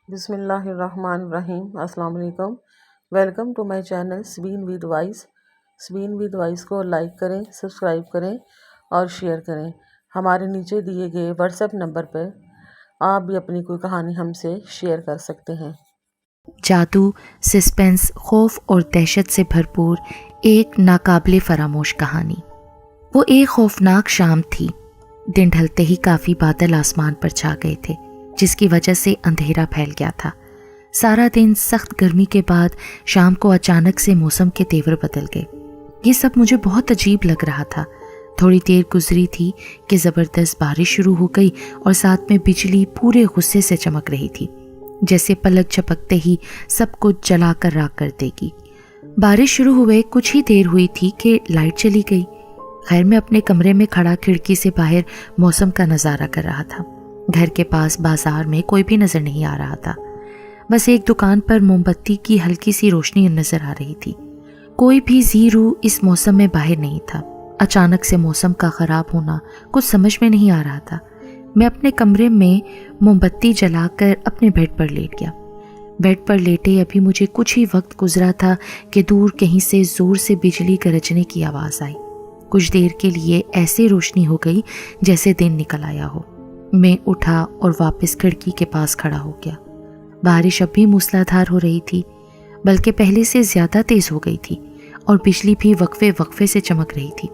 بسم اللہ الرحمن الرحیم۔ السلام علیکم۔ Welcome to my channel Sabeen with voice. Sabeen with voice کو لائک کریں، سبسکرائب کریں اور شیئر کریں۔ ہمارے نیچے دیے گئے واٹس ایپ نمبر پر آپ بھی اپنی کوئی کہانی ہم سے شیئر کر سکتے ہیں۔ جادو، سسپنس، خوف اور دہشت سے بھرپور ایک ناقابل فراموش کہانی۔ وہ ایک خوفناک شام تھی۔ دن ڈھلتے ہی کافی بادل آسمان پر چھا گئے تھے، جس کی وجہ سے اندھیرا پھیل گیا تھا۔ سارا دن سخت گرمی کے بعد شام کو اچانک سے موسم کے تیور بدل گئے۔ یہ سب مجھے بہت عجیب لگ رہا تھا۔ تھوڑی دیر گزری تھی کہ زبردست بارش شروع ہو گئی اور ساتھ میں بجلی پورے غصے سے چمک رہی تھی، جیسے پلک جھپکتے ہی سب کچھ جلا کر راکھ کر دے گی۔ بارش شروع ہوئے کچھ ہی دیر ہوئی تھی کہ لائٹ چلی گئی۔ خیر، میں اپنے کمرے میں کھڑا کھڑکی سے باہر موسم کا نظارہ کر رہا تھا۔ گھر کے پاس بازار میں کوئی بھی نظر نہیں آ رہا تھا، بس ایک دکان پر موم بتی کی ہلکی سی روشنی نظر آ رہی تھی۔ کوئی بھی زی روح اس موسم میں باہر نہیں تھا۔ اچانک سے موسم کا خراب ہونا کچھ سمجھ میں نہیں آ رہا تھا۔ میں اپنے کمرے میں موم بتی جلا کر اپنے بیڈ پر لیٹ گیا۔ بیڈ پر لیٹے ابھی مجھے کچھ ہی وقت گزرا تھا کہ دور کہیں سے زور سے بجلی گرجنے کی آواز آئی۔ کچھ دیر کے لیے ایسے روشنی ہو گئی جیسے دن نکل آیا ہو۔ میں اٹھا اور واپس کھڑکی کے پاس کھڑا ہو گیا۔ بارش اب بھی موسلادھار ہو رہی تھی، بلکہ پہلے سے زیادہ تیز ہو گئی تھی، اور بجلی بھی وقفے وقفے سے چمک رہی تھی۔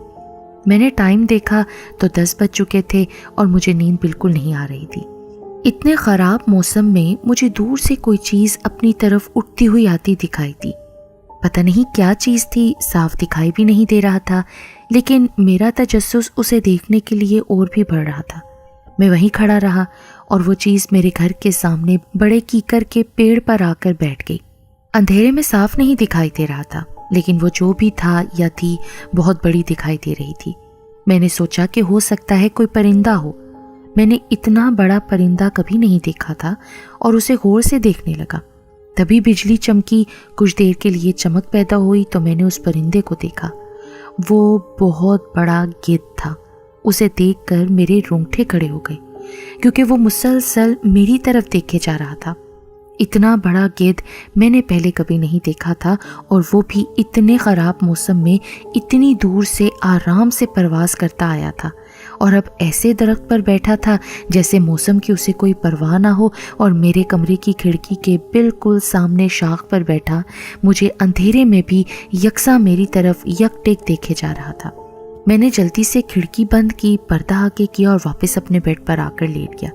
میں نے ٹائم دیکھا تو 10 بج چکے تھے اور مجھے نیند بالکل نہیں آ رہی تھی۔ اتنے خراب موسم میں مجھے دور سے کوئی چیز اپنی طرف اٹھتی ہوئی آتی دکھائی دی۔ پتہ نہیں کیا چیز تھی، صاف دکھائی بھی نہیں دے رہا تھا، لیکن میرا تجسس اسے دیکھنے کے لیے اور بھی بڑھ رہا تھا۔ میں وہیں کھڑا رہا اور وہ چیز میرے گھر کے سامنے بڑے کیکر کے پیڑ پر آ کر بیٹھ گئی۔ اندھیرے میں صاف نہیں دکھائی دے رہا تھا، لیکن وہ جو بھی تھا یا تھی بہت بڑی دکھائی دے رہی تھی۔ میں نے سوچا کہ ہو سکتا ہے کوئی پرندہ ہو۔ میں نے اتنا بڑا پرندہ کبھی نہیں دیکھا تھا اور اسے غور سے دیکھنے لگا۔ تبھی بجلی چمکی، کچھ دیر کے لیے چمک پیدا ہوئی تو میں نے اس پرندے کو دیکھا۔ وہ بہت بڑا گدھ تھا۔ اسے دیکھ کر میرے رونگٹے کھڑے ہو گئے، کیونکہ وہ مسلسل میری طرف دیکھے جا رہا تھا۔ اتنا بڑا گدھ میں نے پہلے کبھی نہیں دیکھا تھا، اور وہ بھی اتنے خراب موسم میں اتنی دور سے آرام سے پرواز کرتا آیا تھا، اور اب ایسے درخت پر بیٹھا تھا جیسے موسم کی اسے کوئی پرواہ نہ ہو، اور میرے کمرے کی کھڑکی کے بالکل سامنے شاخ پر بیٹھا مجھے اندھیرے میں بھی یکساں میری طرف یک ٹیک دیکھے جا رہا تھا۔ میں نے جلدی سے کھڑکی بند کی، پردہ آگے کیا اور واپس اپنے بیڈ پر آ کر لیٹ گیا۔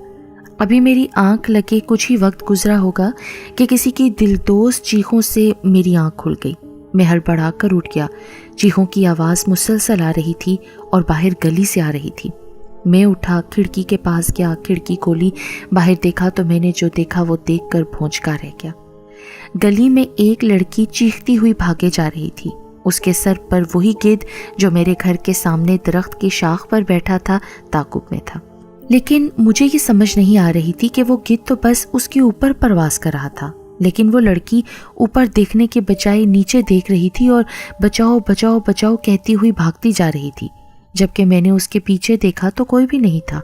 ابھی میری آنکھ لگے کچھ ہی وقت گزرا ہوگا کہ کسی کی دلدوز چیخوں سے میری آنکھ کھل گئی۔ میں ہڑبڑا کر اٹھ گیا۔ چیخوں کی آواز مسلسل آ رہی تھی اور باہر گلی سے آ رہی تھی۔ میں اٹھا، کھڑکی کے پاس گیا، کھڑکی کھولی، باہر دیکھا تو میں نے جو دیکھا وہ دیکھ کر بھونچکا رہ گیا۔ گلی میں ایک لڑکی چیختی ہوئی بھاگے جا رہی تھی۔ اس کے سر پر وہی گدھ جو میرے گھر کے سامنے درخت کی شاخ پر بیٹھا تھا تعاقب میں تھا، لیکن مجھے یہ سمجھ نہیں آ رہی تھی کہ وہ گدھ تو بس اس کے اوپر پرواز کر رہا تھا، لیکن وہ لڑکی اوپر دیکھنے کے بجائے نیچے دیکھ رہی تھی اور بچاؤ بچاؤ بچاؤ کہتی ہوئی بھاگتی جا رہی تھی۔ جبکہ میں نے اس کے پیچھے دیکھا تو کوئی بھی نہیں تھا۔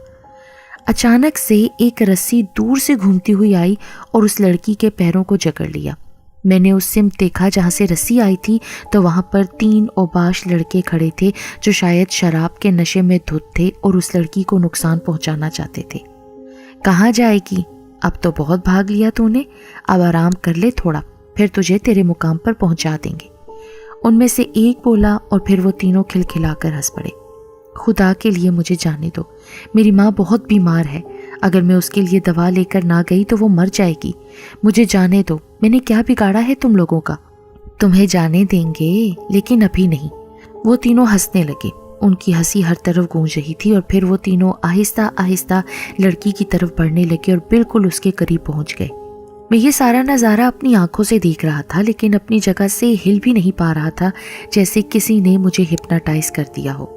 اچانک سے ایک رسی دور سے گھومتی ہوئی آئی اور اس لڑکی کے پیروں کو جکڑ لیا۔ میں نے اس سمت دیکھا جہاں سے رسی آئی تھی تو وہاں پر 3 اوباش لڑکے کھڑے تھے جو شاید شراب کے نشے میں دھت تھے اور اس لڑکی کو نقصان پہنچانا چاہتے تھے۔ کہاں جائے گی؟ اب تو بہت بھاگ لیا تو نے، اب آرام کر لے تھوڑا، پھر تجھے تیرے مقام پر پہنچا دیں گے۔ ان میں سے ایک بولا اور پھر وہ تینوں کھلکھلا کر ہنس پڑے۔ خدا کے لیے مجھے جانے دو، میری ماں بہت بیمار ہے، اگر میں اس کے لیے دوا لے کر نہ گئی تو وہ مر جائے گی، مجھے جانے دو، میں نے کیا بگاڑا ہے تم لوگوں کا؟ تمہیں جانے دیں گے لیکن ابھی نہیں۔ وہ تینوں ہنسنے لگے، ان کی ہنسی ہر طرف گونج رہی تھی، اور پھر وہ تینوں آہستہ آہستہ لڑکی کی طرف بڑھنے لگے اور بالکل اس کے قریب پہنچ گئے۔ میں یہ سارا نظارہ اپنی آنکھوں سے دیکھ رہا تھا، لیکن اپنی جگہ سے ہل بھی نہیں پا رہا تھا، جیسے کسی نے مجھے ہپناٹائز کر دیا ہو۔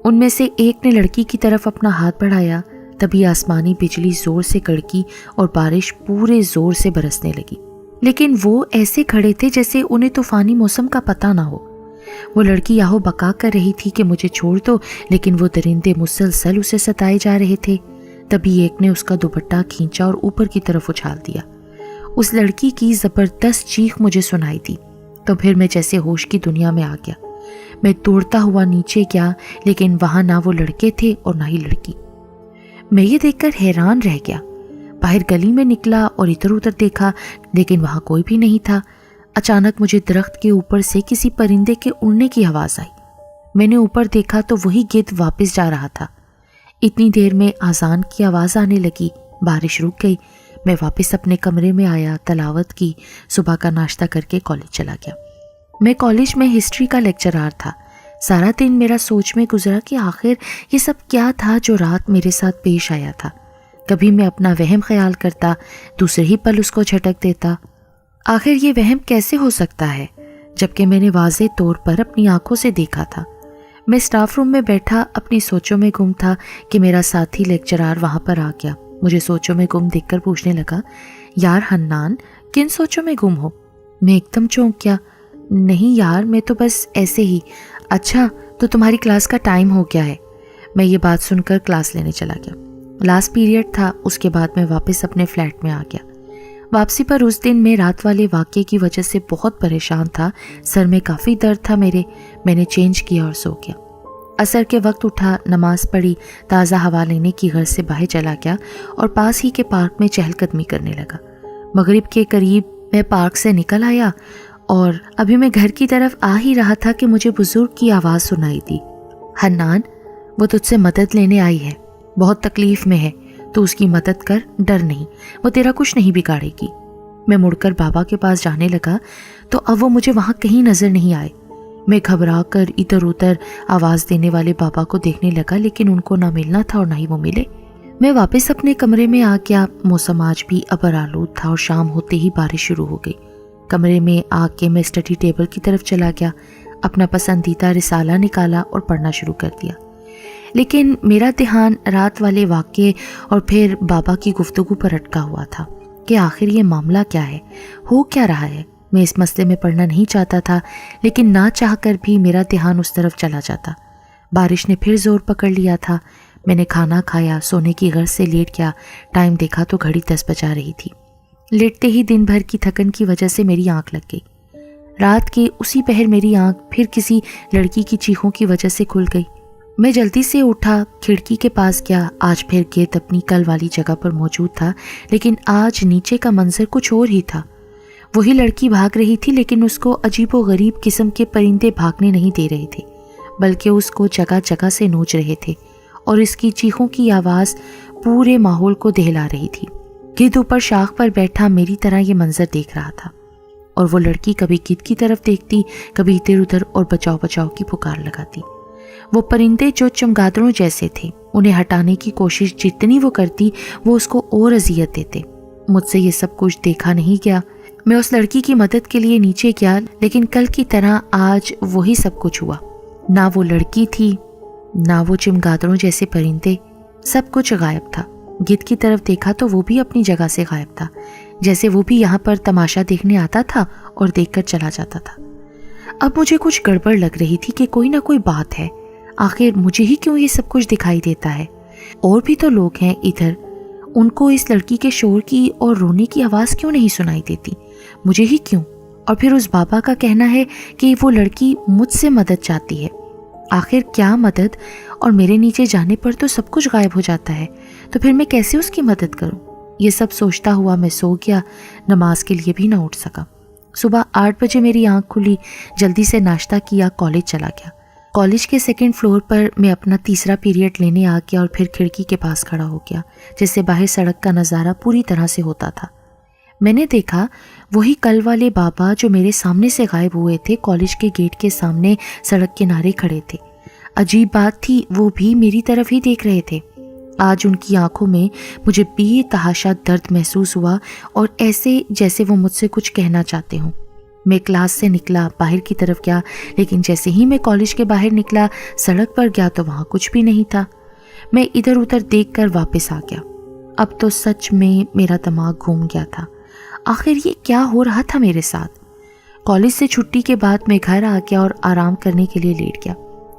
ان میں سے ایک نے لڑکی کی طرف اپنا ہاتھ بڑھایا، تبھی آسمانی بجلی زور سے کڑکی اور بارش پورے زور سے برسنے لگی، لیکن وہ ایسے کھڑے تھے جیسے انہیں طوفانی موسم کا پتہ نہ ہو۔ وہ لڑکی آہو بکا کر رہی تھی کہ مجھے چھوڑ دو، لیکن وہ درندے مسلسل اسے ستائے جا رہے تھے۔ تبھی ایک نے اس کا دوپٹہ کھینچا اور اوپر کی طرف اچھال دیا۔ اس لڑکی کی زبردست چیخ مجھے سنائی دی تو پھر میں جیسے ہوش کی دنیا میں آ گیا۔ میں دوڑتا ہوا نیچے گیا، لیکن وہاں نہ وہ لڑکے تھے اور نہ ہی لڑکی۔ میں یہ دیکھ کر حیران رہ گیا۔ باہر گلی میں نکلا اور ادھر ادھر دیکھا، لیکن وہاں کوئی بھی نہیں تھا۔ اچانک مجھے درخت کے اوپر سے کسی پرندے کے اڑنے کی آواز آئی۔ میں نے اوپر دیکھا تو وہی گدھ واپس جا رہا تھا۔ اتنی دیر میں اذان کی آواز آنے لگی، بارش رک گئی۔ میں واپس اپنے کمرے میں آیا، تلاوت کی، صبح کا ناشتہ کر کے کالج چلا گیا۔ میں کالج میں ہسٹری کا لیکچرار تھا۔ سارا دن میرا سوچ میں گزرا کہ آخر یہ سب کیا تھا جو رات میرے ساتھ پیش آیا تھا۔ کبھی میں اپنا وہم خیال کرتا، دوسرے ہی پل اس کو جھٹک دیتا۔ آخر یہ وہم کیسے ہو سکتا ہے جبکہ میں نے واضح طور پر اپنی آنکھوں سے دیکھا تھا۔ میں اسٹاف روم میں بیٹھا اپنی سوچوں میں گم تھا کہ میرا ساتھی لیکچرار وہاں پر آ گیا۔ مجھے سوچوں میں گم دیکھ کر پوچھنے لگا، یار حنان، کن سوچوں میں گم ہو؟ میں ایک دم چونک گیا۔ نہیں یار، میں تو بس ایسے ہی۔ اچھا، تو تمہاری کلاس کا ٹائم ہو گیا ہے۔ میں یہ بات سن کر کلاس لینے چلا گیا۔ لاسٹ پیریڈ تھا، اس کے بعد میں واپس اپنے فلیٹ میں آ گیا۔ واپسی پر اس دن میں رات والے واقعے کی وجہ سے بہت پریشان تھا، سر میں کافی درد تھا میرے۔ میں نے چینج کیا اور سو گیا۔ عصر کے وقت اٹھا، نماز پڑھی، تازہ ہوا لینے کی غرض سے باہر چلا گیا اور پاس ہی کے پارک میں چہل قدمی کرنے لگا۔ مغرب کے قریب میں پارک سے نکل آیا اور ابھی میں گھر کی طرف آ ہی رہا تھا کہ مجھے بزرگ کی آواز سنائی دی، حنان، وہ تجھ سے مدد لینے آئی ہے، بہت تکلیف میں ہے، تو اس کی مدد کر، ڈر نہیں، وہ تیرا کچھ نہیں بگاڑے گی۔ میں مڑ کر بابا کے پاس جانے لگا تو اب وہ مجھے وہاں کہیں نظر نہیں آئے۔ میں گھبرا کر ادھر ادھر آواز دینے والے بابا کو دیکھنے لگا، لیکن ان کو نہ ملنا تھا اور نہ ہی وہ ملے۔ میں واپس اپنے کمرے میں آ گیا۔ موسم آج بھی ابر آلود تھا اور شام ہوتے ہی بارش شروع ہو گئی۔ کمرے میں آ کے میں اسٹڈی ٹیبل کی طرف چلا گیا، اپنا پسندیدہ رسالہ نکالا اور پڑھنا شروع کر دیا۔ لیکن میرا دھیان رات والے واقعے اور پھر بابا کی گفتگو پر اٹکا ہوا تھا کہ آخر یہ معاملہ کیا ہے، ہو کیا رہا ہے۔ میں اس مسئلے میں پڑھنا نہیں چاہتا تھا، لیکن نہ چاہ کر بھی میرا دھیان اس طرف چلا جاتا۔ بارش نے پھر زور پکڑ لیا تھا۔ میں نے کھانا کھایا، سونے کی غرض سے لیٹ گیا۔ ٹائم دیکھا تو گھڑی 10 بجا رہی تھی۔ لیٹتے ہی دن بھر کی تھکن کی وجہ سے میری آنکھ لگ گئی۔ رات کے اسی پہر میری آنکھ پھر کسی لڑکی کی چیخوں کی وجہ سے کھل گئی۔ میں جلدی سے اٹھا، کھڑکی کے پاس گیا۔ آج پھر گیٹ اپنی کل والی جگہ پر موجود تھا، لیکن آج نیچے کا منظر کچھ اور ہی تھا۔ وہی لڑکی بھاگ رہی تھی، لیکن اس کو عجیب و غریب قسم کے پرندے بھاگنے نہیں دے رہے تھے، بلکہ اس کو جگہ جگہ سے نوچ رہے تھے، اور اس کی چیخوں کی آواز پورے ماحول کو دہلا رہی تھی۔ گدھ اوپر شاخ پر بیٹھا میری طرح یہ منظر دیکھ رہا تھا، اور وہ لڑکی کبھی گدھ کی طرف دیکھتی، کبھی ادھر ادھر اور بچاؤ بچاؤ کی پکار لگاتی۔ وہ پرندے جو چمگادڑوں جیسے تھے، انہیں ہٹانے کی کوشش جتنی وہ کرتی، وہ اس کو اور اذیت دیتے۔ مجھ سے یہ سب کچھ دیکھا نہیں گیا۔ میں اس لڑکی کی مدد کے لیے نیچے گیا، لیکن کل کی طرح آج وہی سب کچھ ہوا۔ نہ وہ لڑکی تھی، نہ وہ چمگادڑوں جیسے پرندے، سب کچھ غائب تھا۔ گدھ کی طرف دیکھا تو وہ بھی اپنی جگہ سے غائب تھا، جیسے وہ بھی یہاں پر تماشا دیکھنے آتا تھا اور دیکھ کر چلا جاتا تھا۔ اب مجھے کچھ گڑبڑ لگ رہی تھی کہ کوئی نہ کوئی بات ہے، آخر مجھے ہی کیوں یہ سب کچھ دکھائی دیتا ہے؟ اور بھی تو لوگ ہیں ادھر، ان کو اس لڑکی کے شور کی اور رونے کی آواز کیوں نہیں سنائی دیتی؟ مجھے ہی کیوں؟ اور پھر اس بابا کا کہنا ہے کہ وہ لڑکی مجھ سے مدد چاہتی ہے۔ آخر کیا مدد؟ اور میرے نیچے جانے پر تو سب کچھ غائب ہو جاتا ہے، تو پھر میں کیسے اس کی مدد کروں؟ یہ سب سوچتا ہوا میں سو گیا، نماز کے لیے بھی نہ اٹھ سکا۔ صبح 8 بجے میری آنکھ کھلی، جلدی سے ناشتہ کیا، کالج چلا گیا۔ کالج کے 2nd فلور پر میں اپنا تیسرا پیریڈ لینے آ گیا اور پھر کھڑکی کے پاس کھڑا ہو گیا، جس سے باہر سڑک کا نظارہ پوری طرح سے ہوتا تھا۔ میں نے دیکھا وہی کل والے بابا جو میرے سامنے سے غائب ہوئے تھے، کالج کے گیٹ کے سامنے سڑک کنارے کھڑے تھے۔ عجیب بات تھی، وہ بھی میری طرف ہی دیکھ رہے تھے۔ آج ان کی آنکھوں میں مجھے بے تحاشا درد محسوس ہوا، اور ایسے جیسے وہ مجھ سے کچھ کہنا چاہتے ہوں۔ میں کلاس سے نکلا، باہر کی طرف گیا، لیکن جیسے ہی میں کالج کے باہر نکلا، سڑک پر گیا تو وہاں کچھ بھی نہیں تھا۔ میں ادھر ادھر دیکھ کر واپس آ گیا۔ اب تو سچ میں میرا دماغ گھوم گیا تھا۔ آخر یہ کیا ہو رہا تھا میرے ساتھ؟ کالج سے چھٹی کے بعد میں گھر آ گیا اور آرام کرنے کے لیے لیٹ گیا۔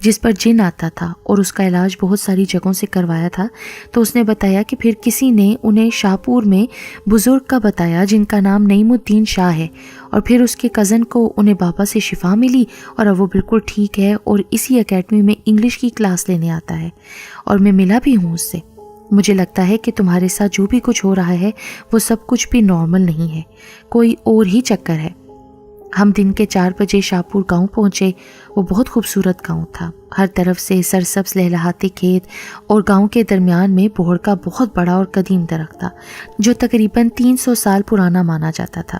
جس پر جن آتا تھا اور اس کا علاج بہت ساری جگہوں سے کروایا تھا، تو اس نے بتایا کہ پھر کسی نے انہیں شاہپور میں بزرگ کا بتایا جن کا نام نعیم الدین شاہ ہے، اور پھر اس کے کزن کو انہیں بابا سے شفا ملی اور اب وہ بالکل ٹھیک ہے اور اسی اکیڈمی میں انگلش کی کلاس لینے آتا ہے، اور میں ملا بھی ہوں اس سے۔ مجھے لگتا ہے کہ تمہارے ساتھ جو بھی کچھ ہو رہا ہے وہ سب کچھ بھی نارمل نہیں ہے، کوئی اور ہی چکر ہے۔ ہم دن کے 4 بجے شاہپور گاؤں پہنچے۔ وہ بہت خوبصورت گاؤں تھا، ہر طرف سے سرسبز لہلہاتے کھیت، اور گاؤں کے درمیان میں بوہڑ کا بہت بڑا اور قدیم درخت تھا جو تقریباً 300 سال پرانا مانا جاتا تھا۔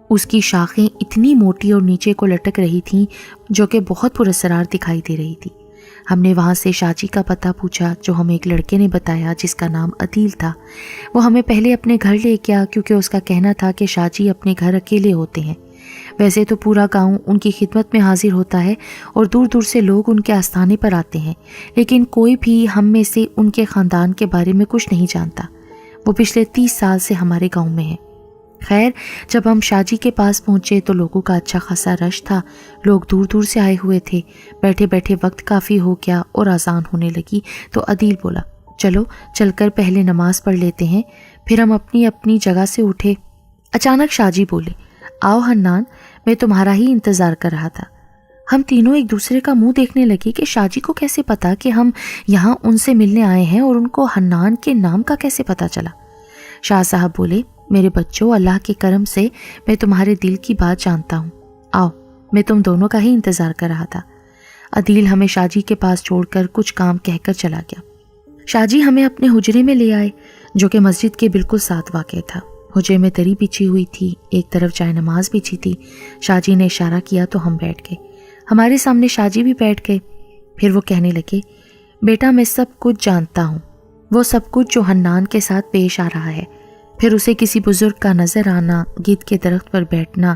اس کی شاخیں اتنی موٹی اور نیچے کو لٹک رہی تھیں جو کہ بہت پراسرار دکھائی دے رہی تھی۔ ہم نے وہاں سے شاہ جی کا پتہ پوچھا جو ہمیں ایک لڑکے نے بتایا جس کا نام عدیل تھا۔ وہ ہمیں پہلے اپنے گھر لے گیا کیونکہ اس کا کہنا تھا کہ شاہ جی اپنے گھر اکیلے ہوتے ہیں۔ ویسے تو پورا گاؤں ان کی خدمت میں حاضر ہوتا ہے اور دور دور سے لوگ ان کے آستانے پر آتے ہیں، لیکن کوئی بھی ہم میں سے ان کے خاندان کے بارے میں کچھ نہیں جانتا۔ وہ پچھلے 30 سال سے ہمارے گاؤں میں ہیں۔ خیر، جب ہم شاہ جی کے پاس پہنچے تو لوگوں کا اچھا خاصا رش تھا، لوگ دور دور سے آئے ہوئے تھے۔ بیٹھے بیٹھے وقت کافی ہو گیا اور اذان ہونے لگی تو عدیل بولا، چلو چل کر پہلے نماز پڑھ لیتے ہیں۔ پھر ہم اپنی اپنی جگہ سے اٹھے۔ اچانک شاہ جی بولے، آؤ حنان، میں تمہارا ہی انتظار کر رہا تھا۔ ہم تینوں ایک دوسرے کا منہ دیکھنے لگے کہ شاہ جی کو کیسے پتا کہ ہم یہاں ان سے ملنے آئے ہیں اور ان کو حنان کے نام کا کیسے پتا چلا۔ شاہ صاحب بولے، میرے بچوں، اللہ کے کرم سے میں تمہارے دل کی بات جانتا ہوں، آؤ، میں تم دونوں کا ہی انتظار کر رہا تھا۔ عدیل ہمیں شاہ جی کے پاس چھوڑ کر کچھ کام کہہ کر چلا گیا۔ شاہ جی ہمیں اپنے حجرے میں لے آئے جو کہ مسجد کے بالکل ساتھ واقع تھا۔ حجرے میں دری بچھی ہوئی تھی، ایک طرف چائے نماز بچھی تھی۔ شاہ جی نے اشارہ کیا تو ہم بیٹھ گئے۔ ہمارے سامنے شاہ جی بھی بیٹھ گئے۔ پھر وہ کہنے لگے، بیٹا میں سب کچھ جانتا ہوں، وہ سب کچھ جو حنان کے ساتھ پیش آ رہا ہے، پھر اسے کسی بزرگ کا نظر آنا، گیت کے درخت پر بیٹھنا،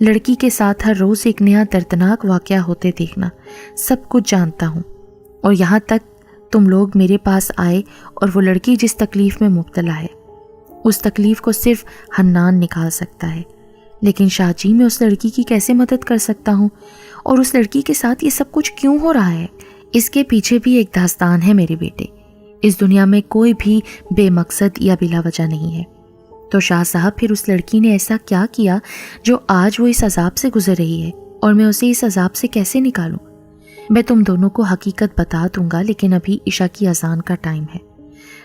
لڑکی کے ساتھ ہر روز ایک نیا دردناک واقعہ ہوتے دیکھنا، سب کچھ جانتا ہوں۔ اور یہاں تک تم لوگ میرے پاس آئے اور وہ لڑکی جس تکلیف میں مبتلا ہے، اس تکلیف کو صرف حنان نکال سکتا ہے، لیکن شاہ جی میں اس لڑکی کی کیسے مدد کر سکتا ہوں؟ اور اس لڑکی کے ساتھ یہ سب کچھ کیوں ہو رہا ہے؟ اس کے پیچھے بھی ایک داستان ہے میرے بیٹے۔ اس دنیا میں کوئی بھی بے مقصد یا بلا وجہ نہیں ہے۔ تو شاہ صاحب، پھر اس لڑکی نے ایسا کیا کیا جو آج وہ اس عذاب سے گزر رہی ہے، اور میں اسے اس عذاب سے کیسے نکالوں؟ میں تم دونوں کو حقیقت بتا دوں گا، لیکن ابھی عشاء کی اذان کا ٹائم ہے۔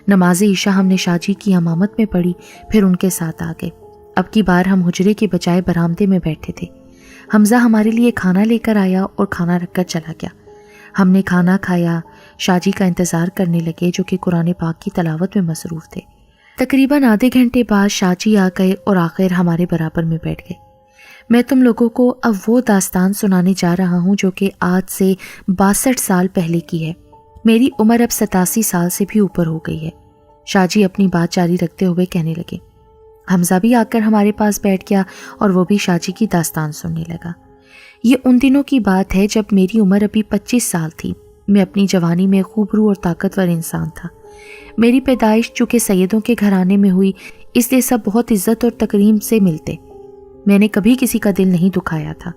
نماز عشاء ہم نے شاہ جی کی امامت میں پڑھی، پھر ان کے ساتھ آ گئے۔ اب کی بار ہم حجرے کے بجائے برآمدے میں بیٹھے تھے۔ حمزہ ہمارے لیے کھانا لے کر آیا اور کھانا رکھ کر چلا گیا۔ ہم نے کھانا کھایا، شاہ جی کا انتظار کرنے لگے جو کہ قرآن پاک کی تلاوت میں مصروف تھے۔ تقریباً آدھے گھنٹے بعد شاہ جی آ گئے اور آخر ہمارے برابر میں بیٹھ گئے۔ میں تم لوگوں کو اب وہ داستان سنانے جا رہا ہوں جو کہ آج سے 62 سال پہلے کی ہے۔ میری عمر اب 87 سال سے بھی اوپر ہو گئی ہے۔ شاہ جی اپنی بات جاری رکھتے ہوئے کہنے لگے۔ حمزہ بھی آ کر ہمارے پاس بیٹھ گیا اور وہ بھی شاہ جی کی داستان سننے لگا۔ یہ ان دنوں کی بات ہے جب میری عمر ابھی 25 سال تھی۔ میں اپنی جوانی میں خوبرو اور طاقتور انسان تھا۔ میری پیدائش چونکہ سیدوں کے گھرانے میں ہوئی، اس لیے سب بہت عزت اور تکریم سے ملتے۔ میں نے کبھی کسی کا دل نہیں دکھایا تھا،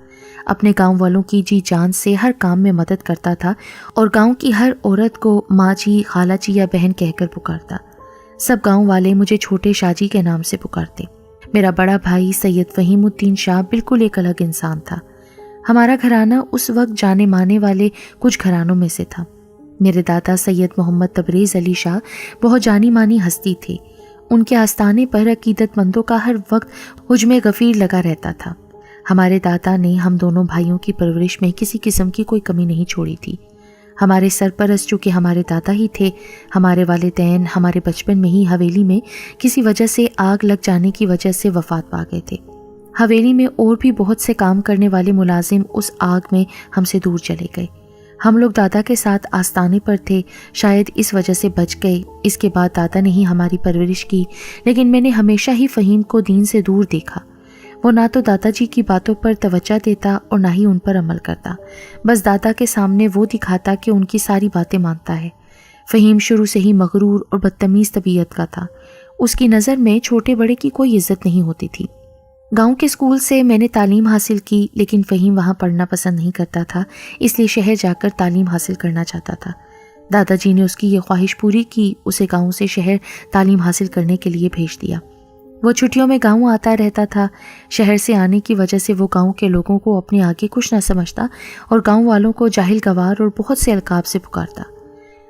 اپنے گاؤں والوں کی جی جان سے ہر کام میں مدد کرتا تھا اور گاؤں کی ہر عورت کو ماں جی، خالہ جی یا بہن کہہ کر پکارتا۔ سب گاؤں والے مجھے چھوٹے شاہ جی کے نام سے پکارتے۔ میرا بڑا بھائی سید فہیم الدین شاہ بالکل ایک الگ انسان تھا۔ ہمارا گھرانہ اس وقت جانے مانے والے کچھ گھرانوں میں سے تھا۔ میرے دادا سید محمد تبریز علی شاہ بہت جانی مانی ہستی تھے۔ ان کے آستانے پر عقیدت مندوں کا ہر وقت حجم غفیر لگا رہتا تھا۔ ہمارے دادا نے ہم دونوں بھائیوں کی پرورش میں کسی قسم کی کوئی کمی نہیں چھوڑی تھی۔ ہمارے سرپرست چونکہ ہمارے دادا ہی تھے، ہمارے والدین ہمارے بچپن میں ہی حویلی میں کسی وجہ سے آگ لگ جانے کی وجہ سے وفات پا گئے تھے۔ حویلی میں اور بھی بہت سے کام کرنے والے ملازم اس آگ میں ہم سے دور چلے گئے۔ ہم لوگ دادا کے ساتھ آستانے پر تھے، شاید اس وجہ سے بچ گئے۔ اس کے بعد دادا نے ہی ہماری پرورش کی، لیکن میں نے ہمیشہ ہی فہیم کو دین سے دور دیکھا۔ وہ نہ تو دادا جی کی باتوں پر توجہ دیتا اور نہ ہی ان پر عمل کرتا، بس دادا کے سامنے وہ دکھاتا کہ ان کی ساری باتیں مانتا ہے۔ فہیم شروع سے ہی مغرور اور بدتمیز طبیعت کا تھا۔ اس کی نظر میں چھوٹے بڑے کی کوئی عزت نہیں ہوتی تھی۔ گاؤں کے اسکول سے میں نے تعلیم حاصل کی، لیکن فہیم وہاں پڑھنا پسند نہیں کرتا تھا، اس لیے شہر جا کر تعلیم حاصل کرنا چاہتا تھا۔ دادا جی نے اس کی یہ خواہش پوری کی، اسے گاؤں سے شہر تعلیم حاصل کرنے کے لیے بھیج دیا۔ وہ چھٹیوں میں گاؤں آتا رہتا تھا۔ شہر سے آنے کی وجہ سے وہ گاؤں کے لوگوں کو اپنے آگے کچھ نہ سمجھتا اور گاؤں والوں کو جاہل گوار اور بہت سے القاب سے پکارتا۔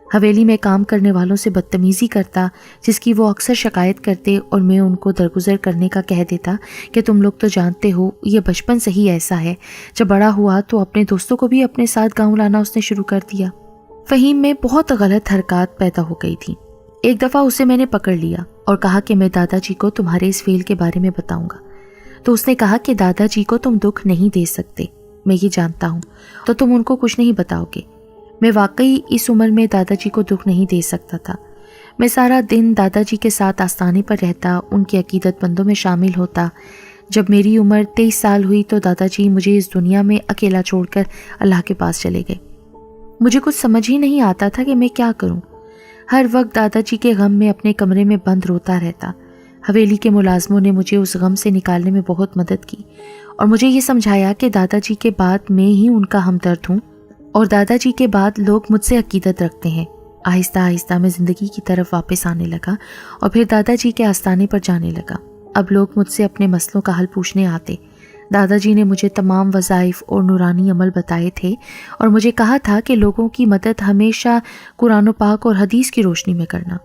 حویلی میں کام کرنے والوں سے بدتمیزی کرتا، جس کی وہ اکثر شکایت کرتے اور میں ان کو درگزر کرنے کا کہہ دیتا کہ تم لوگ تو جانتے ہو یہ بچپن سے ہی ایسا ہے۔ جب بڑا ہوا تو اپنے دوستوں کو بھی اپنے ساتھ گاؤں لانا اس نے شروع کر دیا۔ فہیم میں بہت غلط حرکات پیدا ہو گئی تھی۔ ایک دفعہ اسے میں نے پکڑ لیا اور کہا کہ میں دادا جی کو تمہارے اس فعل کے بارے میں بتاؤں گا۔ تو اس نے کہا کہ دادا جی کو تم دکھ نہیں دے سکتے، میں یہ جانتا ہوں، تو تم ان کو کچھ نہیں بتاؤ گے۔ میں واقعی اس عمر میں دادا جی کو دکھ نہیں دے سکتا تھا۔ میں سارا دن دادا جی کے ساتھ آستانے پر رہتا، ان کے عقیدت مندوں میں شامل ہوتا۔ جب میری عمر 23 سال ہوئی تو دادا جی مجھے اس دنیا میں اکیلا چھوڑ کر اللہ کے پاس چلے گئے۔ مجھے کچھ سمجھ ہی نہیں آتا تھا کہ میں کیا کروں۔ ہر وقت دادا جی کے غم میں اپنے کمرے میں بند روتا رہتا۔ حویلی کے ملازموں نے مجھے اس غم سے نکالنے میں بہت مدد کی اور مجھے یہ سمجھایا کہ دادا جی کے بعد میں ہی ان کا ہمدرد ہوں اور دادا جی کے بعد لوگ مجھ سے عقیدت رکھتے ہیں۔ آہستہ آہستہ میں زندگی کی طرف واپس آنے لگا اور پھر دادا جی کے آستانے پر جانے لگا۔ اب لوگ مجھ سے اپنے مسئلوں کا حل پوچھنے آتے۔ دادا جی نے مجھے تمام وظائف اور نورانی عمل بتائے تھے اور مجھے کہا تھا کہ لوگوں کی مدد ہمیشہ قرآن و پاک اور حدیث کی روشنی میں کرنا۔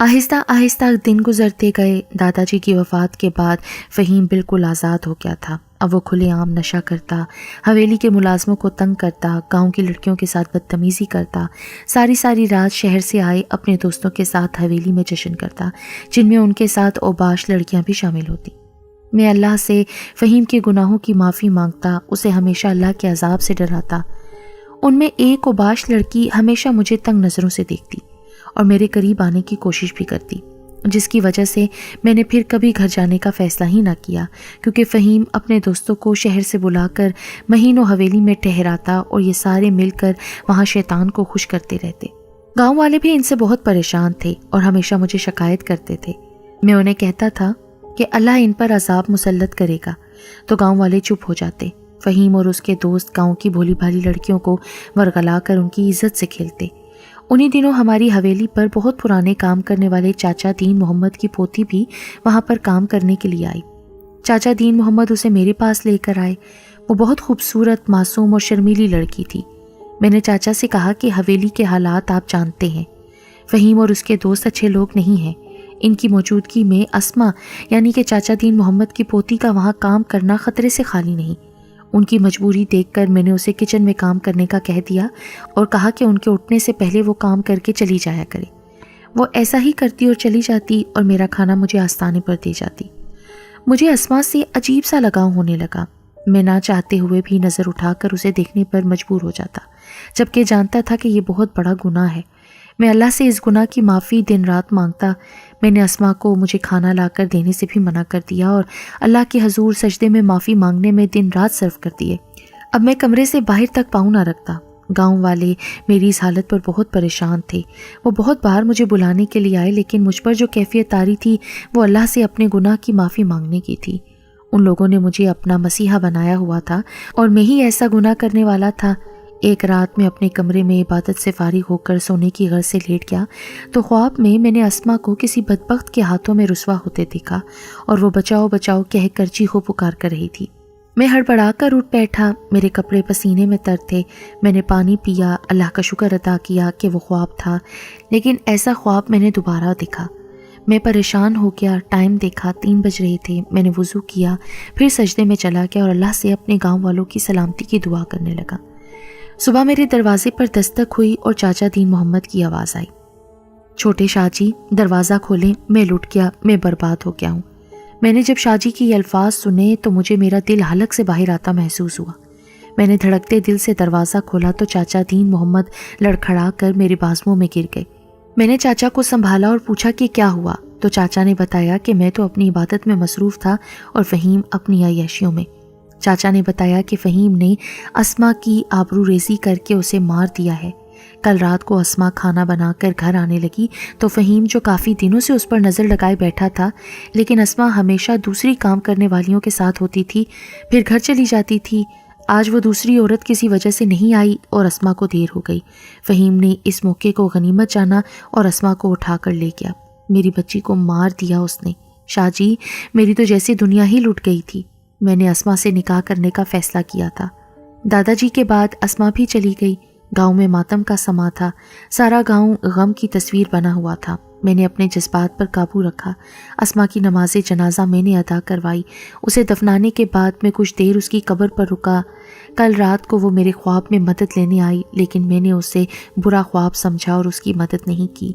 آہستہ آہستہ دن گزرتے گئے۔ دادا جی کی وفات کے بعد فہیم بالکل آزاد ہو گیا تھا۔ اب وہ کھلے عام نشہ کرتا، حویلی کے ملازموں کو تنگ کرتا، گاؤں کی لڑکیوں کے ساتھ بدتمیزی کرتا، ساری رات شہر سے آئے اپنے دوستوں کے ساتھ حویلی میں جشن کرتا، جن میں ان کے ساتھ اوباش لڑکیاں بھی شامل ہوتی۔ میں اللہ سے فہیم کے گناہوں کی معافی مانگتا، اسے ہمیشہ اللہ کے عذاب سے ڈراتا۔ ان میں ایک اوباش لڑکی ہمیشہ مجھے تنگ نظروں سے دیکھتی اور میرے قریب آنے کی کوشش بھی کرتی، جس کی وجہ سے میں نے پھر کبھی گھر جانے کا فیصلہ ہی نہ کیا، کیونکہ فہیم اپنے دوستوں کو شہر سے بلا کر مہینوں حویلی میں ٹھہراتا اور یہ سارے مل کر وہاں شیطان کو خوش کرتے رہتے۔ گاؤں والے بھی ان سے بہت پریشان تھے اور ہمیشہ مجھے شکایت کرتے تھے۔ میں انہیں کہتا تھا کہ اللہ ان پر عذاب مسلط کرے گا، تو گاؤں والے چپ ہو جاتے۔ فہیم اور اس کے دوست گاؤں کی بھولی بھالی لڑکیوں کو ورغلا کر ان کی عزت سے کھیلتے۔ انہی دنوں ہماری حویلی پر بہت پرانے کام کرنے والے چاچا دین محمد کی پوتی بھی وہاں پر کام کرنے کے لیے آئی۔ چاچا دین محمد اسے میرے پاس لے کر آئے۔ وہ بہت خوبصورت، معصوم اور شرمیلی لڑکی تھی۔ میں نے چاچا سے کہا کہ حویلی کے حالات آپ جانتے ہیں، فہیم اور اس کے دوست اچھے لوگ نہیں ہیں۔ ان کی موجودگی میں اسما یعنی کہ چاچا دین محمد کی پوتی کا وہاں کام کرنا خطرے سے خالی نہیں۔ ان کی مجبوری دیکھ کر میں نے اسے کچن میں کام کرنے کا کہہ دیا اور کہا کہ ان کے اٹھنے سے پہلے وہ کام کر کے چلی جایا کرے۔ وہ ایسا ہی کرتی اور چلی جاتی اور میرا کھانا مجھے آستانے پر دے جاتی۔ مجھے اسما سے عجیب سا لگاؤ ہونے لگا۔ میں نہ چاہتے ہوئے بھی نظر اٹھا کر اسے دیکھنے پر مجبور ہو جاتا، جبکہ جانتا تھا کہ یہ بہت بڑا گناہ ہے۔ میں اللہ سے اس گناہ کی معافی دن رات مانگتا۔ میں نے اسما کو مجھے کھانا لا کر دینے سے بھی منع کر دیا اور اللہ کے حضور سجدے میں معافی مانگنے میں دن رات صرف کر دیے۔ اب میں کمرے سے باہر تک پاؤں نہ رکھتا۔ گاؤں والے میری اس حالت پر بہت پریشان تھے۔ وہ بہت بار مجھے بلانے کے لیے آئے، لیکن مجھ پر جو کیفیت طاری تھی وہ اللہ سے اپنے گناہ کی معافی مانگنے کی تھی۔ ان لوگوں نے مجھے اپنا مسیحا بنایا ہوا تھا اور میں ہی ایسا گناہ کرنے والا تھا۔ ایک رات میں اپنے کمرے میں عبادت سے فارغ ہو کر سونے کی غرض سے لیٹ گیا تو خواب میں نے اسما کو کسی بدبخت کے ہاتھوں میں رسوا ہوتے دیکھا اور وہ بچاؤ بچاؤ کہہ کر چیخو پکار کر رہی تھی۔ میں ہڑبڑا کر اٹھ بیٹھا، میرے کپڑے پسینے میں تر تھے۔ میں نے پانی پیا، اللہ کا شکر ادا کیا کہ وہ خواب تھا، لیکن ایسا خواب میں نے دوبارہ دیکھا۔ میں پریشان ہو گیا۔ ٹائم دیکھا 3 بج رہے تھے۔ میں نے وضو کیا، پھر سجدے میں چلا گیا اور اللہ سے اپنے گاؤں والوں کی سلامتی کی دعا کرنے لگا۔ صبح میرے دروازے پر دستک ہوئی اور چاچا دین محمد کی آواز آئی، چھوٹے شاہ جی دروازہ کھولیں، میں لٹ گیا، میں برباد ہو گیا ہوں۔ میں نے جب شاہ جی کی یہ الفاظ سنے تو مجھے میرا دل حلق سے باہر آتا محسوس ہوا۔ میں نے دھڑکتے دل سے دروازہ کھولا تو چاچا دین محمد لڑکھڑا کر میرے بازوؤں میں گر گئے۔ میں نے چاچا کو سنبھالا اور پوچھا کہ کیا ہوا، تو چاچا نے بتایا کہ میں تو اپنی عبادت میں مصروف تھا اور فہیم اپنی عیاشیوں میں۔ چاچا نے بتایا کہ فہیم نے اسما کی آبرو ریزی کر کے اسے مار دیا ہے، کل رات کو اسما کھانا بنا کر گھر آنے لگی تو فہیم جو کافی دنوں سے اس پر نظر لگائے بیٹھا تھا، لیکن اسما ہمیشہ دوسری کام کرنے والیوں کے ساتھ ہوتی تھی، پھر گھر چلی جاتی تھی، آج وہ دوسری عورت کسی وجہ سے نہیں آئی اور اسما کو دیر ہو گئی۔ فہیم نے اس موقع کو غنیمت جانا اور اسما کو اٹھا کر لے گیا۔ میری بچی کو مار دیا اس نے۔ شاہ جی، میری تو جیسی دنیا ہی لٹ گئی تھی۔ میں نے اسما سے نکاح کرنے کا فیصلہ کیا تھا۔ دادا جی کے بعد اسما بھی چلی گئی۔ گاؤں میں ماتم کا سما تھا، سارا گاؤں غم کی تصویر بنا ہوا تھا۔ میں نے اپنے جذبات پر قابو رکھا۔ اسما کی نماز جنازہ میں نے ادا کروائی۔ اسے دفنانے کے بعد میں کچھ دیر اس کی قبر پر رکا۔ کل رات کو وہ میرے خواب میں مدد لینے آئی، لیکن میں نے اسے برا خواب سمجھا اور اس کی مدد نہیں کی۔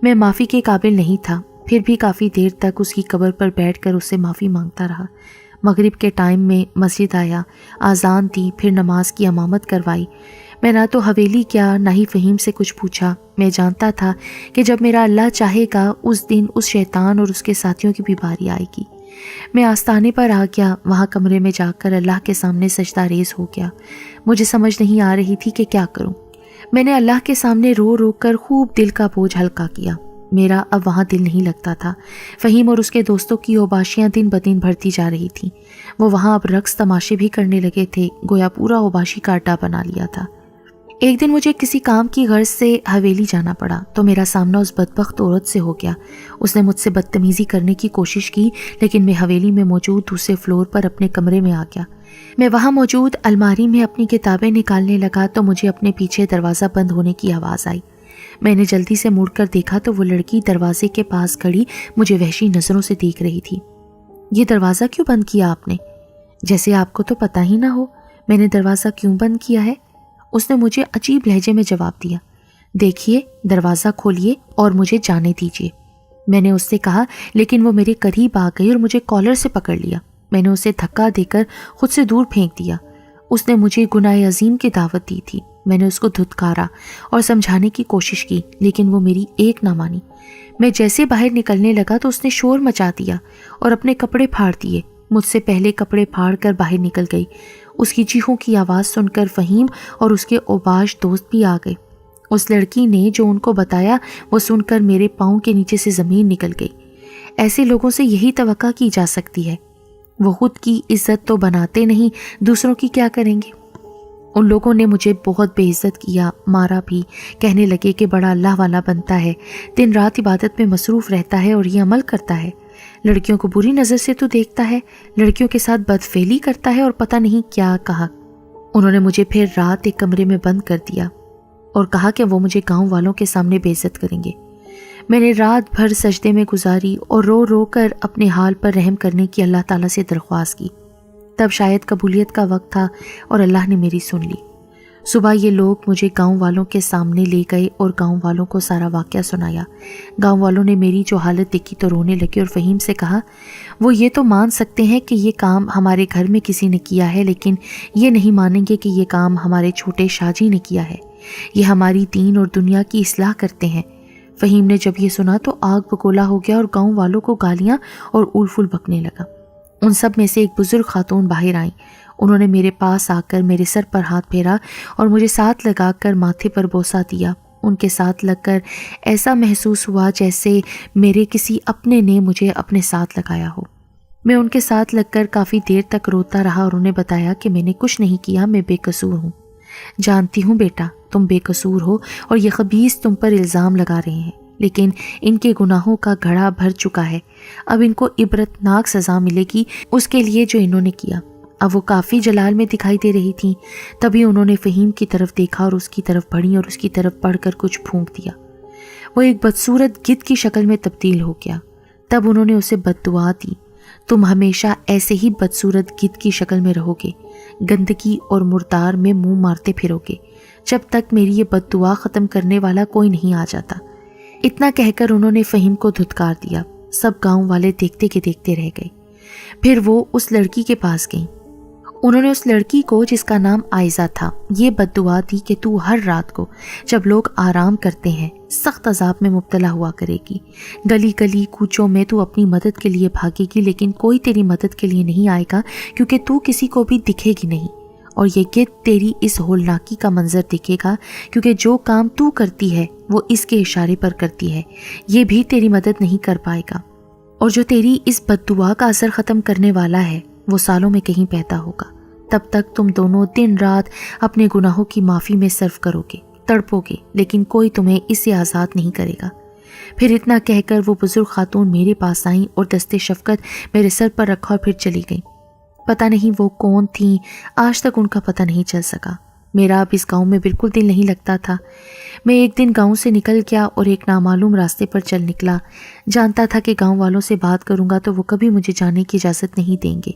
میں معافی کے قابل نہیں تھا، پھر بھی کافی دیر تک اس کی قبر پر بیٹھ کر اس سے معافی مانگتا رہا۔ مغرب کے ٹائم میں مسجد آیا، اذان دی، پھر نماز کی امامت کروائی۔ میں نہ تو حویلی کیا، نہ ہی فہیم سے کچھ پوچھا۔ میں جانتا تھا کہ جب میرا اللہ چاہے گا اس دن اس شیطان اور اس کے ساتھیوں کی بھی باری آئے گی۔ میں آستانے پر آ گیا، وہاں کمرے میں جا کر اللہ کے سامنے سجدہ ریز ہو گیا۔ مجھے سمجھ نہیں آ رہی تھی کہ کیا کروں۔ میں نے اللہ کے سامنے رو رو کر خوب دل کا بوجھ ہلکا کیا۔ میرا اب وہاں دل نہیں لگتا تھا۔ فہیم اور اس کے دوستوں کی اوباشیاں دن بدن بڑھتی جا رہی تھیں۔ وہ وہاں اب رقص تماشے بھی کرنے لگے تھے، گویا پورا اوباشی کا اڈا بنا لیا تھا۔ ایک دن مجھے کسی کام کی غرض سے حویلی جانا پڑا تو میرا سامنا اس بدبخت عورت سے ہو گیا۔ اس نے مجھ سے بدتمیزی کرنے کی کوشش کی، لیکن میں حویلی میں موجود دوسرے فلور پر اپنے کمرے میں آ گیا۔ میں وہاں موجود الماری میں اپنی کتابیں نکالنے لگا تو مجھے اپنے پیچھے دروازہ بند ہونے کی آواز آئی۔ میں نے جلدی سے مڑ کر دیکھا تو وہ لڑکی دروازے کے پاس کھڑی مجھے وحشی نظروں سے دیکھ رہی تھی۔ یہ دروازہ کیوں بند کیا آپ نے؟ جیسے آپ کو تو پتہ ہی نہ ہو میں نے دروازہ کیوں بند کیا ہے، اس نے مجھے عجیب لہجے میں جواب دیا۔ دیکھیے، دروازہ کھولیے اور مجھے جانے دیجیے، میں نے اس سے کہا، لیکن وہ میرے قریب آ گئی اور مجھے کالر سے پکڑ لیا۔ میں نے اسے دھکا دے کر خود سے دور پھینک دیا۔ اس نے مجھے گناہ عظیم کی دعوت دی تھی۔ میں نے اس کو دھتکارا اور سمجھانے کی کوشش کی، لیکن وہ میری ایک نہ مانی۔ میں جیسے باہر نکلنے لگا تو اس نے شور مچا دیا اور اپنے کپڑے پھاڑ دیے۔ مجھ سے پہلے کپڑے پھاڑ کر باہر نکل گئی۔ اس کی چیخوں کی آواز سن کر فہیم اور اس کے اوباش دوست بھی آ گئے۔ اس لڑکی نے جو ان کو بتایا وہ سن کر میرے پاؤں کے نیچے سے زمین نکل گئی۔ ایسے لوگوں سے یہی توقع کی جا سکتی ہے، وہ خود کی عزت تو بناتے نہیں، دوسروں کی کیا کریں گے۔ ان لوگوں نے مجھے بہت بے عزت کیا، مارا بھی، کہنے لگے کہ بڑا اللہ والا بنتا ہے، دن رات عبادت میں مصروف رہتا ہے اور یہ عمل کرتا ہے، لڑکیوں کو بری نظر سے تو دیکھتا ہے، لڑکیوں کے ساتھ بدفعلی کرتا ہے اور پتہ نہیں کیا کہا۔ انہوں نے مجھے پھر رات ایک کمرے میں بند کر دیا اور کہا کہ وہ مجھے گاؤں والوں کے سامنے بے عزت کریں گے۔ میں نے رات بھر سجدے میں گزاری اور رو رو کر اپنے حال پر رحم کرنے کی اللہ تعالیٰ سے درخواست کی۔ تب شاید قبولیت کا وقت تھا اور اللہ نے میری سن لی۔ صبح یہ لوگ مجھے گاؤں والوں کے سامنے لے گئے اور گاؤں والوں کو سارا واقعہ سنایا۔ گاؤں والوں نے میری جو حالت دیکھی تو رونے لگے اور فہیم سے کہا، وہ یہ تو مان سکتے ہیں کہ یہ کام ہمارے گھر میں کسی نے کیا ہے، لیکن یہ نہیں مانیں گے کہ یہ کام ہمارے چھوٹے شاہ جی نے کیا ہے۔ یہ ہماری دین اور دنیا کی اصلاح کرتے ہیں۔ فہیم نے جب یہ سنا تو آگ بگولا ہو گیا اور گاؤں والوں کو گالیاں اور اول فول بکنے لگا۔ ان سب میں سے ایک بزرگ خاتون باہر آئیں۔ انہوں نے میرے پاس آ کر میرے سر پر ہاتھ پھیرا اور مجھے ساتھ لگا کر ماتھے پر بوسہ دیا۔ ان کے ساتھ لگ کر ایسا محسوس ہوا جیسے میرے کسی اپنے نے مجھے اپنے ساتھ لگایا ہو۔ میں ان کے ساتھ لگ کر کافی دیر تک روتا رہا اور انہیں بتایا کہ میں نے کچھ نہیں کیا، میں بے قصور ہوں۔ جانتی ہوں بیٹا، تم بے قصور ہو اور یہ خبیث تم پر الزام لگا رہے ہیں، لیکن ان کے گناہوں کا گھڑا بھر چکا ہے۔ اب ان کو عبرت ناک سزا ملے گی اس کے لیے جو انہوں نے کیا۔ اب وہ کافی جلال میں دکھائی دے رہی تھیں۔ تبھی انہوں نے فہیم کی طرف دیکھا اور اس کی طرف بڑھی اور اس کی طرف بڑھ کر کچھ پھونک دیا۔ وہ ایک بدصورت گدھ کی شکل میں تبدیل ہو گیا۔ تب انہوں نے اسے بد دعا دی، تم ہمیشہ ایسے ہی بدصورت گدھ کی شکل میں رہو گے، گندگی اور مردار میں منہ مارتے پھرو گے، جب تک میری یہ بد دعا ختم کرنے والا کوئی نہیں آ جاتا۔ اتنا کہہ کر انہوں نے فہیم کو دھتکار دیا۔ سب گاؤں والے دیکھتے کے دیکھتے رہ گئے۔ پھر وہ اس لڑکی کے پاس گئیں۔ انہوں نے اس لڑکی کو، جس کا نام عائزہ تھا، یہ بد دعا دی کہ تو ہر رات کو جب لوگ آرام کرتے ہیں سخت عذاب میں مبتلا ہوا کرے گی۔ گلی گلی کوچوں میں تو اپنی مدد کے لیے بھاگے گی، لیکن کوئی تیری مدد کے لیے نہیں آئے گا، کیونکہ تو کسی کو بھی دکھے گی نہیں، اور یہ گدھ تیری اس ہولناکی کا منظر دیکھے گا، کیونکہ جو کام تو کرتی ہے وہ اس کے اشارے پر کرتی ہے، یہ بھی تیری مدد نہیں کر پائے گا، اور جو تیری اس بد دعا کا اثر ختم کرنے والا ہے وہ سالوں میں کہیں پیدا ہوگا۔ تب تک تم دونوں دن رات اپنے گناہوں کی معافی میں صرف کرو گے، تڑپو گے، لیکن کوئی تمہیں اس سے آزاد نہیں کرے گا۔ پھر اتنا کہہ کر وہ بزرگ خاتون میرے پاس آئیں اور دستے شفقت میرے سر پر رکھا اور پھر چلی گئیں۔ پتہ نہیں وہ کون تھیں، آج تک ان کا پتہ نہیں چل سکا۔ میرا اب اس گاؤں میں بالکل دل نہیں لگتا تھا۔ میں ایک دن گاؤں سے نکل گیا اور ایک نامعلوم راستے پر چل نکلا۔ جانتا تھا کہ گاؤں والوں سے بات کروں گا تو وہ کبھی مجھے جانے کی اجازت نہیں دیں گے،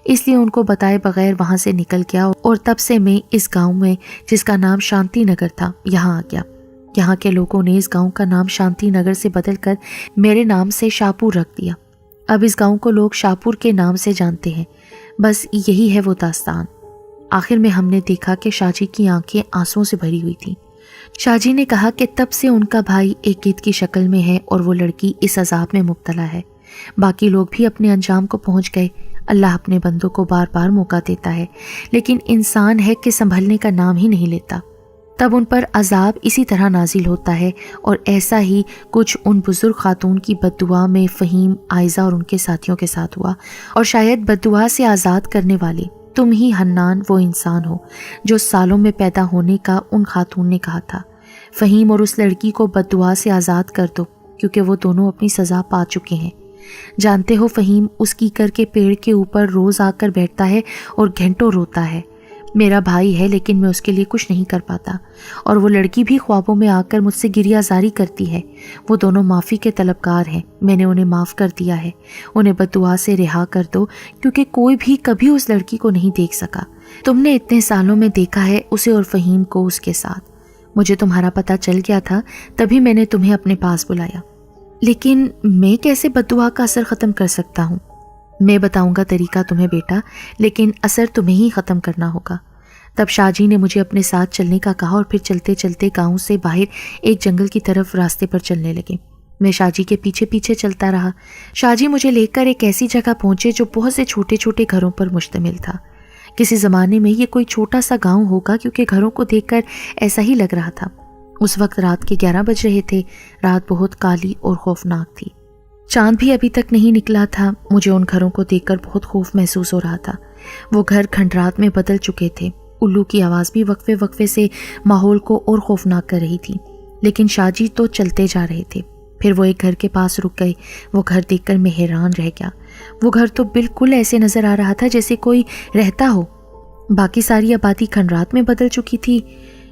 اس لیے ان کو بتائے بغیر وہاں سے نکل گیا، اور تب سے میں اس گاؤں میں، جس کا نام شانتی نگر تھا، یہاں آ گیا۔ یہاں کے لوگوں نے اس گاؤں کا نام شانتی نگر سے بدل کر میرے نام سے شاپور رکھ دیا۔ اب اس گاؤں کو لوگ شاپور کے نام سے جانتے ہیں۔ بس یہی ہے وہ داستان۔ آخر میں ہم نے دیکھا کہ شاہ جی کی آنکھیں آنسوؤں سے بھری ہوئی تھیں۔ شاہ جی نے کہا کہ تب سے ان کا بھائی ایک گدھ کی شکل میں ہے اور وہ لڑکی اس عذاب میں مبتلا ہے۔ باقی لوگ بھی اپنے انجام کو پہنچ گئے۔ اللہ اپنے بندوں کو بار بار موقع دیتا ہے، لیکن انسان ہے کہ سنبھلنے کا نام ہی نہیں لیتا۔ تب ان پر عذاب اسی طرح نازل ہوتا ہے، اور ایسا ہی کچھ ان بزرگ خاتون کی بد دعا میں فہیم، عائزہ اور ان کے ساتھیوں کے ساتھ ہوا، اور شاید بد دعا سے آزاد کرنے والے تم ہی حنان وہ انسان ہو جو سالوں میں پیدا ہونے کا ان خاتون نے کہا تھا۔ فہیم اور اس لڑکی کو بد دعا سے آزاد کر دو، کیونکہ وہ دونوں اپنی سزا پا چکے ہیں۔ جانتے ہو فہیم اس کیکر کے پیڑ کے اوپر روز آ کر بیٹھتا ہے اور گھنٹوں روتا ہے۔ میرا بھائی ہے لیکن میں اس کے لیے کچھ نہیں کر پاتا، اور وہ لڑکی بھی خوابوں میں آ کر مجھ سے گریہ زاری کرتی ہے۔ وہ دونوں معافی کے طلبگار ہیں، میں نے انہیں معاف کر دیا ہے۔ انہیں بد دعا سے رہا کر دو، کیونکہ کوئی بھی کبھی اس لڑکی کو نہیں دیکھ سکا۔ تم نے اتنے سالوں میں دیکھا ہے اسے اور فہیم کو اس کے ساتھ۔ مجھے تمہارا پتہ چل گیا تھا، تبھی میں نے تمہیں اپنے پاس بلایا۔ لیکن میں کیسے بد دعا کا اثر ختم کر سکتا ہوں؟ میں بتاؤں گا طریقہ تمہیں بیٹا، لیکن اثر تمہیں ہی ختم کرنا ہوگا۔ تب شاہ جی نے مجھے اپنے ساتھ چلنے کا کہا، اور پھر چلتے چلتے گاؤں سے باہر ایک جنگل کی طرف راستے پر چلنے لگے۔ میں شاہ جی کے پیچھے پیچھے چلتا رہا۔ شاہ جی مجھے لے کر ایک ایسی جگہ پہنچے جو بہت سے چھوٹے چھوٹے گھروں پر مشتمل تھا۔ کسی زمانے میں یہ کوئی چھوٹا سا گاؤں ہوگا، کیونکہ گھروں کو دیکھ کر ایسا ہی لگ رہا تھا۔ اس وقت رات کے 11 بج رہے تھے۔ رات بہت کالی اور خوفناک تھی۔ چاند بھی ابھی تک نہیں نکلا تھا۔ مجھے ان گھروں کو دیکھ کر بہت خوف محسوس ہو رہا تھا۔ وہ گھر کھنڈرات میں بدل چکے تھے۔ الو کی آواز بھی وقفے وقفے سے ماحول کو اور خوفناک کر رہی تھی، لیکن شاہ جی تو چلتے جا رہے تھے۔ پھر وہ ایک گھر کے پاس رک گئے۔ وہ گھر دیکھ کر میں حیران رہ گیا۔ وہ گھر تو بالکل ایسے نظر آ رہا تھا جیسے کوئی رہتا ہو۔ باقی ساری آبادی کھنڈرات میں بدل چکی تھی،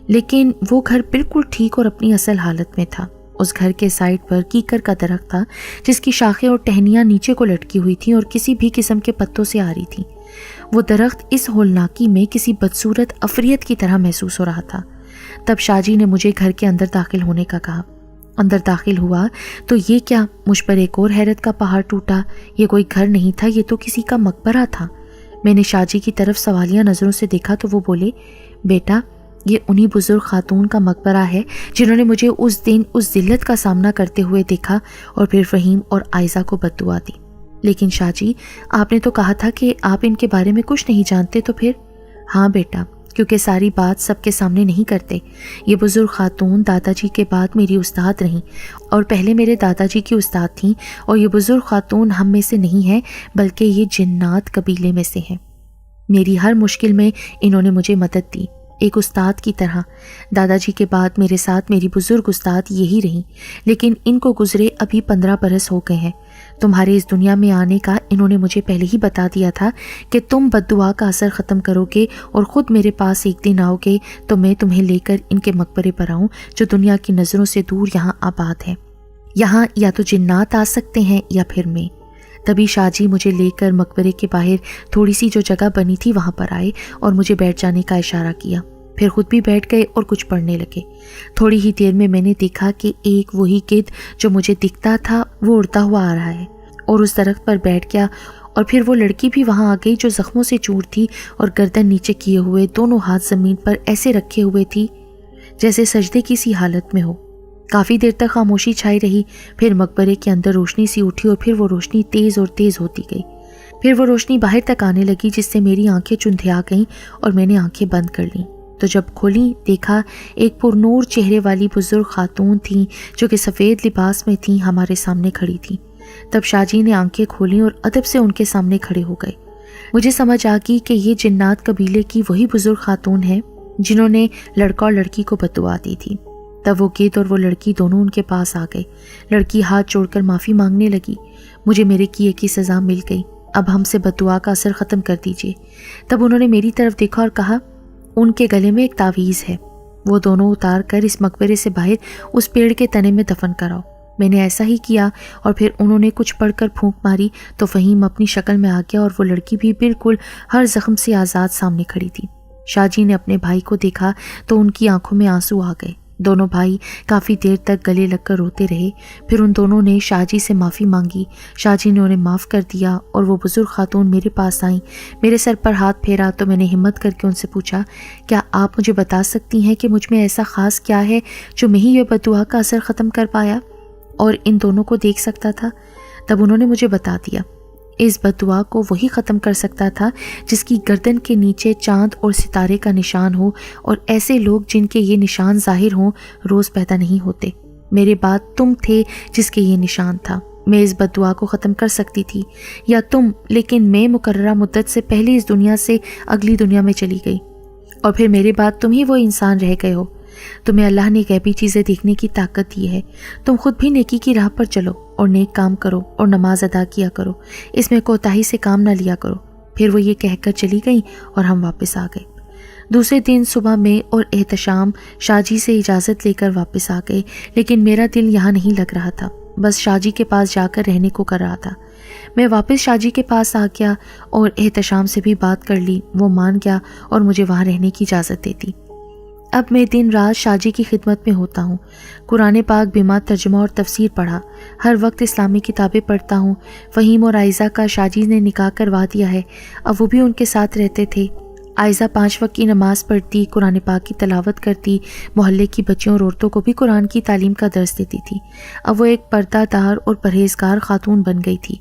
لیکن وہ گھر بالکل ٹھیک اور اپنی اصل حالت میں تھا۔ اس گھر کے سائڈ پر کیکر کا درخت تھا، جس کی شاخیں اور ٹہنیاں نیچے کو لٹکی ہوئی تھیں اور کسی بھی قسم کے پتوں سے آ رہی تھیں۔ وہ درخت اس ہولناکی میں کسی بدصورت عفریت کی طرح محسوس ہو رہا تھا۔ تب شاہ جی نے مجھے گھر کے اندر داخل ہونے کا کہا۔ اندر داخل ہوا تو یہ کیا، مجھ پر ایک اور حیرت کا پہاڑ ٹوٹا۔ یہ کوئی گھر نہیں تھا، یہ تو کسی کا مقبرہ تھا۔ میں نے شاہ جی کی طرف سوالیہ نظروں سے دیکھا تو وہ بولے، بیٹا یہ انہی بزرگ خاتون کا مقبرہ ہے جنہوں نے مجھے اس دن اس ذلت کا سامنا کرتے ہوئے دیکھا اور پھر فہیم اور عائزہ کو بد دعا دی۔ لیکن شاہ جی آپ نے تو کہا تھا کہ آپ ان کے بارے میں کچھ نہیں جانتے، تو پھر؟ ہاں بیٹا، کیونکہ ساری بات سب کے سامنے نہیں کرتے۔ یہ بزرگ خاتون دادا جی کے بعد میری استاد رہیں، اور پہلے میرے دادا جی کی استاد تھیں، اور یہ بزرگ خاتون ہم میں سے نہیں ہیں بلکہ یہ جنات قبیلے میں سے ہیں۔ میری ہر مشکل میں انہوں نے مجھے مدد دی، ایک استاد کی طرح۔ دادا جی کے بعد میرے ساتھ میری بزرگ استاد یہی رہیں، لیکن ان کو گزرے ابھی 15 برس ہو گئے ہیں۔ تمہارے اس دنیا میں آنے کا انہوں نے مجھے پہلے ہی بتا دیا تھا کہ تم بد دعا کا اثر ختم کرو گے اور خود میرے پاس ایک دن آؤ گے تو میں تمہیں لے کر ان کے مقبرے پر آؤں جو دنیا کی نظروں سے دور یہاں آباد ہے۔ یہاں یا تو جنات آ سکتے ہیں یا پھر میں۔ تبھی شاہ جی مجھے لے کر مقبرے کے باہر تھوڑی سی جو جگہ بنی تھی وہاں پر آئے اور مجھے بیٹھ جانے کا اشارہ کیا۔ پھر خود بھی بیٹھ گئے اور کچھ پڑھنے لگے۔ تھوڑی ہی دیر میں نے دیکھا کہ ایک وہی گدھ جو مجھے دکھتا تھا وہ اڑتا ہوا آ رہا ہے اور اس درخت پر بیٹھ گیا، اور پھر وہ لڑکی بھی وہاں آ گئی جو زخموں سے چور تھی اور گردن نیچے کیے ہوئے دونوں ہاتھ زمین پر ایسے رکھے ہوئے تھی جیسے سجدے کی سی حالت میں ہو۔ کافی دیر تک خاموشی چھائی رہی، پھر مقبرے کے اندر روشنی سی اٹھی اور پھر وہ روشنی تیز اور تیز ہوتی گئی۔ پھر وہ روشنی باہر تک آنے لگی جس سے میری آنکھیں چندھیا گئیں اور میں نے آنکھیں بند کر لیں۔ تو جب کھولیں دیکھا ایک پرنور چہرے والی بزرگ خاتون تھیں جو کہ سفید لباس میں تھیں، ہمارے سامنے کھڑی تھیں۔ تب شاہ جی نے آنکھیں کھولیں اور ادب سے ان کے سامنے کھڑے ہو گئے۔ مجھے سمجھ آ گئی کہ یہ جنات قبیلے کی وہی بزرگ خاتون ہیں جنہوں نے لڑکا اور لڑکی کو بددعا دی تھی۔ تب وہ گدھ اور وہ لڑکی دونوں ان کے پاس آ گئے۔ لڑکی ہاتھ جوڑ کر معافی مانگنے لگی۔ مجھے میرے کیے کی سزا مل گئی، اب ہم سے بددعا کا اثر ختم کر دیجیے۔ تب انہوں نے میری طرف دیکھا اور کہا، ان کے گلے میں ایک تعویذ ہے، وہ دونوں اتار کر اس مقبرے سے باہر اس پیڑ کے تنے میں دفن کراؤ۔ میں نے ایسا ہی کیا اور پھر انہوں نے کچھ پڑھ کر پھونک ماری تو فہیم اپنی شکل میں آ گیا اور وہ لڑکی بھی بالکل ہر زخم سے آزاد سامنے کھڑی تھی۔ شاہ جی نے اپنے بھائی کو دیکھا تو ان کی آنکھوں میں آنسو آ گئے۔ دونوں بھائی کافی دیر تک گلے لگ کر روتے رہے۔ پھر ان دونوں نے شاہ جی سے معافی مانگی۔ شاہ جی نے انہیں معاف کر دیا اور وہ بزرگ خاتون میرے پاس آئیں۔ میرے سر پر ہاتھ پھیرا تو میں نے ہمت کر کے ان سے پوچھا، کیا آپ مجھے بتا سکتی ہیں کہ مجھ میں ایسا خاص کیا ہے جو میں ہی یہ بددعا کا اثر ختم کر پایا اور ان دونوں کو دیکھ سکتا تھا؟ تب انہوں نے مجھے بتا دیا، اس بددعا کو وہی ختم کر سکتا تھا جس کی گردن کے نیچے چاند اور ستارے کا نشان ہو، اور ایسے لوگ جن کے یہ نشان ظاہر ہوں روز پیدا نہیں ہوتے۔ میرے بعد تم تھے جس کے یہ نشان تھا۔ میں اس بددعا کو ختم کر سکتی تھی، یا تم، لیکن میں مقررہ مدت سے پہلے اس دنیا سے اگلی دنیا میں چلی گئی، اور پھر میرے بعد تم ہی وہ انسان رہ گئے ہو۔ تمہیں اللہ نے غیبی چیزیں دیکھنے کی طاقت دی ہے، تم خود بھی نیکی کی راہ پر چلو اور نیک کام کرو اور نماز ادا کیا کرو، اس میں کوتاہی سے کام نہ لیا کرو۔ پھر وہ یہ کہہ کر چلی گئیں اور ہم واپس آ گئے۔ دوسرے دن صبح میں اور احتشام شاہ جی سے اجازت لے کر واپس آ گئے، لیکن میرا دل یہاں نہیں لگ رہا تھا، بس شاہ جی کے پاس جا کر رہنے کو کر رہا تھا۔ میں واپس شاہ جی کے پاس آ گیا اور احتشام سے بھی بات کر لی، وہ مان گیا اور مجھے وہاں رہنے کی اجازت دیتی۔ اب میں دن رات شاہ جی کی خدمت میں ہوتا ہوں۔ قرآن پاک بیما ترجمہ اور تفسیر پڑھا، ہر وقت اسلامی کتابیں پڑھتا ہوں۔ فہیم اور عائزہ کا شاہ جی نے نکاح کروا دیا ہے، اب وہ بھی ان کے ساتھ رہتے تھے۔ عائزہ 5 وقت کی نماز پڑھتی، قرآن پاک کی تلاوت کرتی، محلے کی بچیوں اور عورتوں کو بھی قرآن کی تعلیم کا درس دیتی تھی۔ اب وہ ایک پردہ دار اور پرہیزگار خاتون بن گئی تھی۔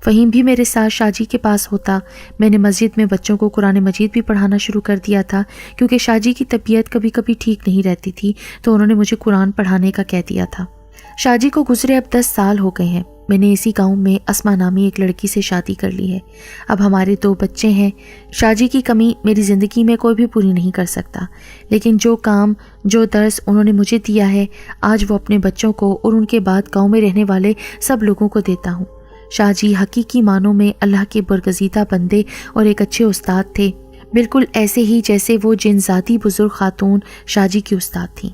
فہیم بھی میرے ساتھ شاہ جی کے پاس ہوتا۔ میں نے مسجد میں بچوں کو قرآن مجید بھی پڑھانا شروع کر دیا تھا، کیونکہ شاہ جی کی طبیعت کبھی کبھی ٹھیک نہیں رہتی تھی تو انہوں نے مجھے قرآن پڑھانے کا کہہ دیا تھا۔ شاہ جی کو گزرے اب 10 سال ہو گئے ہیں۔ میں نے اسی گاؤں میں اسما نامی ایک لڑکی سے شادی کر لی ہے۔ اب ہمارے 2 بچے ہیں۔ شاہ جی کی کمی میری زندگی میں کوئی بھی پوری نہیں کر سکتا، لیکن جو کام، جو درس انہوں نے مجھے دیا ہے، آج وہ اپنے بچوں کو اور ان کے بعد گاؤں میں رہنے والے سب لوگوں کو دیتا ہوں۔ شاہ جی حقیقی معنوں میں اللہ کے برگزیدہ بندے اور ایک اچھے استاد تھے، بالکل ایسے ہی جیسے وہ جن ذاتی بزرگ خاتون شاہ جی کی استاد تھیں۔